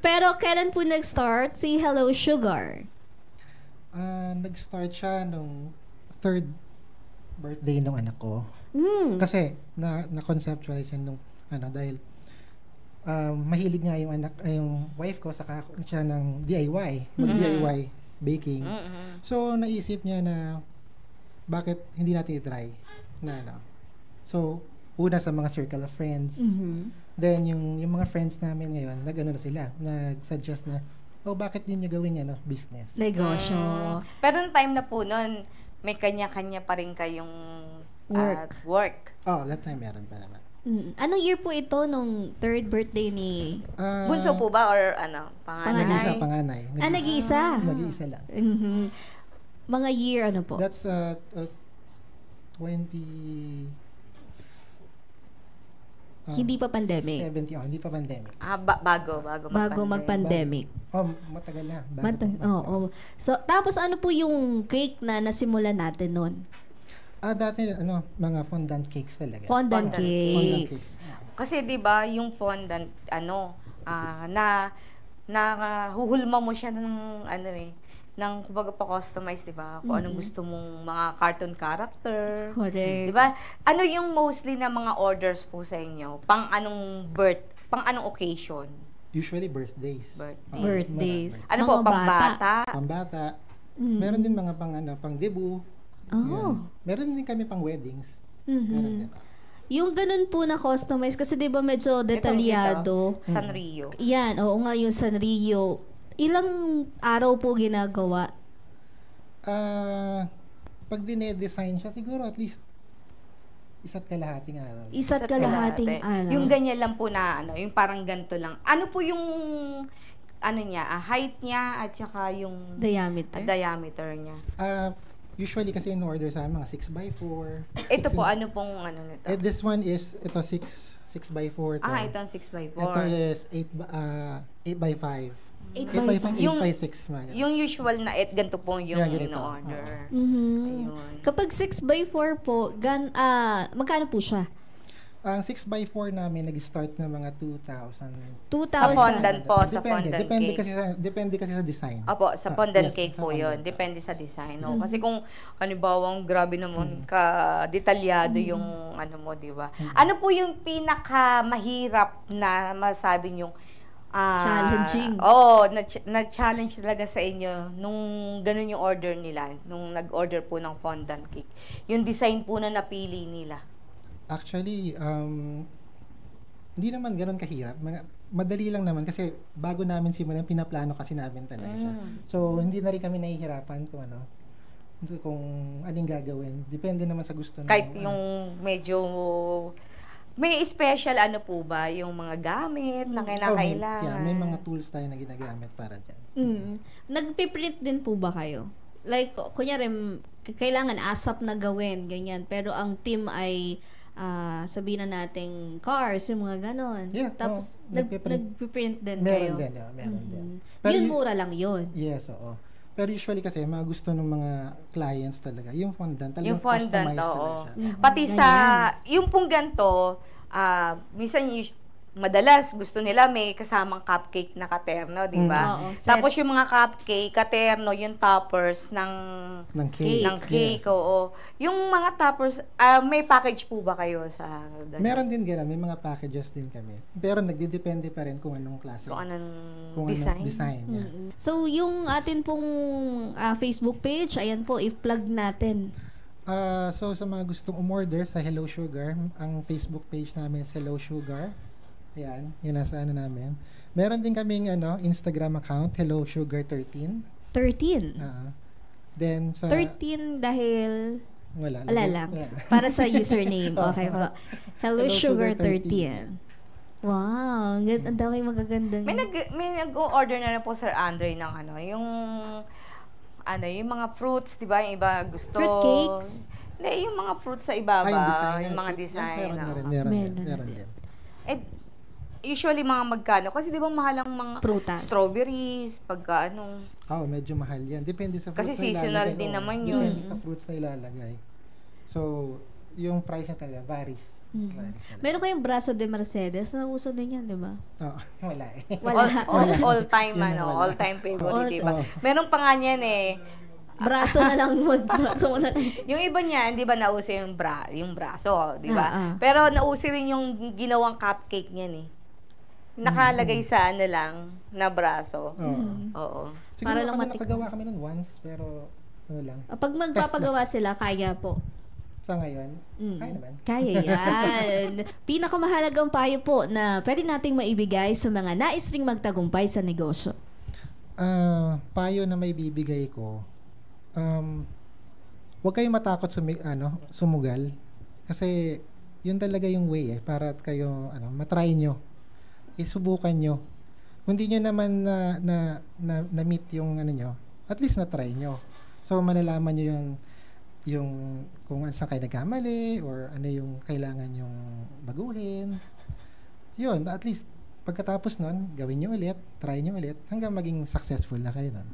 Pero kailan po nag-start si Hello Sugar? Nag-start siya nung third birthday nung anak ko. Kasi na-conceptualize yan nung dahil mahilig nga yung yung wife ko saka siya ng DIY, mag-DIY baking. So naisip niya na bakit hindi natin i-try na So una sa mga circle of friends. Then yung mga friends namin ngayon, na sila, nag-suggest na bakit din niyo gawin business? Negosyo. Pero nung time na po nun, may kanya-kanya pa rin kayong work. That time meron pa naman. Anong year po ito nung third birthday ni... Bunso po ba or panganay? Panganay. Nag-iisa? Nag-iisa lang. Mga year po? That's 20... hindi pa pandemic? 70, hindi pa pandemic. Bago mag-pandemic. Matagal na. So, tapos ano po yung cake na nasimulan natin nun? Dati, mga fondant cakes talaga. Fondant cakes. Kasi, di ba, yung fondant, huhulma mo siya ng, ng kumbaga pa-customize, di ba? Kung anong gusto mong mga cartoon character. Correct. Di ba? Ano yung mostly na mga orders po sa inyo? Pang anong occasion? Usually birthdays. Birthdays. Ano po, pambata? Pambata. Meron din mga pang debut. Meron din kami pang weddings. Meron din. Yung ganun po na customize, kasi di ba medyo detalyado. Ito, Sanrio. Yan, oo nga yung Sanrio. Ilang araw po ginagawa? Pag dinedesign siya, siguro at least isa't kalahating araw. Isa't kalahating araw. Yung ganyan lang po na, yung parang ganito lang. Ano po yung, height niya at saka yung diameter niya? Usually kasi in-order sa mga 6x4. Ito po, ano pong nito? This one is, ito 6x4. Ito ang 6x4. Ito is 8x5. 8x5. 8x6. Yung usual na ganito po yung in-order. Ayun. Kapag 6x4 po, magkano po siya? Ang 6x4 namin nag-start na mga 2,000. 2,000. Sa fondant po, sa fondant depende cake. Depende kasi sa design. Opo, sa fondant yes, cake sa po fondant. yun. Depende sa design. No? Kasi kung, halimbawa, grabe naman ka-detalyado yung mo, di ba? Ano po yung pinaka-mahirap na masabi yung challenging. Na-challenge talaga sa inyo nung ganun yung order nila, nung nag-order po ng fondant cake. Yung design po na napili nila. Actually, hindi naman ganun kahirap. Madali lang naman kasi bago namin simulan, pinaplano kasi namin talaga siya. So, hindi na rin kami nahihirapan kung anong gagawin. Depende naman sa gusto ng kahit yung medyo may special po ba yung mga gamit na kinakailangan? May mga tools tayo na ginagamit para dyan. Nagpiprint din po ba kayo? Like, kunyari, kailangan ASAP na gawin, ganyan. Pero ang team ay sabihin na nating cars, yung mga ganon. Yeah, tapos, nagpiprint din meron kayo? Meron din. Pero yun, mura lang yun. Yes, oo. Pero usually kasi, mga gusto ng mga clients talaga, yung fondant, talagang customized talaga siya. Pati yung pong ganito, minsan madalas gusto nila may kasamang cupcake na katerno, di ba? Tapos yung mga cupcake, katerno, yung toppers ng cake. Yes. Oo. Yung mga toppers, may package po ba kayo sa ganun? Meron din gano'n, may mga packages din kami. Pero nagdidepende pa rin kung anong klase. Kung anong design. Yeah. So, yung atin pong Facebook page, ayan po, i-plug natin. So, sa mga gustong umorder sa Hello Sugar, ang Facebook page namin is Hello Sugar. Ayan, yun nasa namin. Meron din kaming Instagram account, Hello Sugar 13. 13? Then, sa... 13 dahil... Wala lang. Yeah. Para sa username. Okay po. Hello Sugar 13. Wow, ang dami magagandang... May nag-order na po Sir Andre ng yung mga fruits, di ba? Yung iba gusto... Fruit cakes? Hindi, yung mga fruits sa ibaba. Yung mga design. Meron din. Usually mga magkano? Kasi di ba mahal ang mga prutas, strawberries, medyo mahal yan. Depende sa fruits kasi seasonal din naman yun. Depende sa fruits na ilalagay. So, yung price na talaga varies. Varies talaga. Meron kayong braso de Mercedes na uso din yan, di ba? Oo, wala eh. All time Yun ang wala. all time favorite, di ba? Oo. Meron pa nga niyan eh. Braso na lang mo. Braso mo na lang. Yung iba niyan, di ba, nauso yung braso, di ba? Ah. Pero nauso rin yung ginawang cupcake niyan eh. Nakalagay sa ano lang, na braso. Oo. Oo. Siguro Para lang nakagawa kami nun once, pero ano lang. Pag magpapagawa sila, kaya po. Sa ngayon, kaya naman. Kaya yan. Pinakamahalagang payo po na pwede nating maibigay sa mga nais ring magtagumpay sa negosyo. Payo na may bibigay ko, huwag kayong matakot sumugal. Kasi yun talaga yung way para kayo matry nyo. Isubukan nyo. Kung di nyo naman na meet yung nyo, at least na-try nyo. So malalaman nyo yung kung saan kayo nagkamali or ano yung kailangan yung baguhin. Yun, at least pagkatapos nun, gawin nyo ulit, try nyo ulit hanggang maging successful na kayo nun.